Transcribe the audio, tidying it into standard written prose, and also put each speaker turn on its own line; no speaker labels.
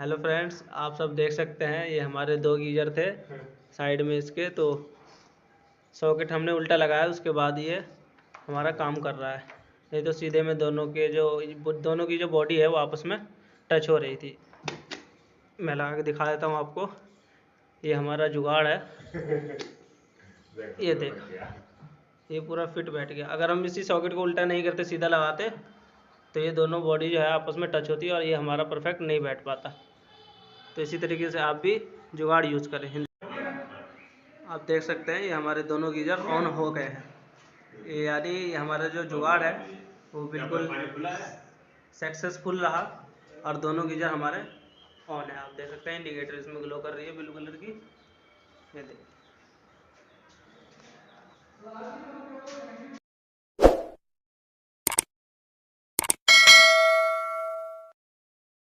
Hello friends, आप सब देख सकते हैं ये हमारे दो गीजर थे साइड में इसके। तो सॉकेट हमने उल्टा लगाया, उसके बाद ये हमारा काम कर रहा है। नहीं तो सीधे में दोनों की जो बॉडी है वो आपस में टच हो रही थी। मैं लगा के दिखा देता हूँ आपको। ये हमारा जुगाड़ है। ये देख, ये पूरा फिट बैठ गया। अगर हम इसी सॉकेट को उल्टा नहीं करते, सीधा लगाते, तो ये दोनों बॉडी जो है आपस में टच होती है और ये हमारा परफेक्ट नहीं बैठ पाता। तो इसी तरीके से आप भी जुगाड़ यूज़ करें। आप देख सकते हैं ये हमारे दोनों गीजर ऑन हो गए हैं। ये यानी हमारा जो जुगाड़ है वो बिल्कुल सक्सेसफुल रहा और दोनों गीजर हमारे ऑन है। आप देख सकते हैं इंडिकेटर इसमें ग्लो कर रही है ब्लू कलर की। ये देखिए।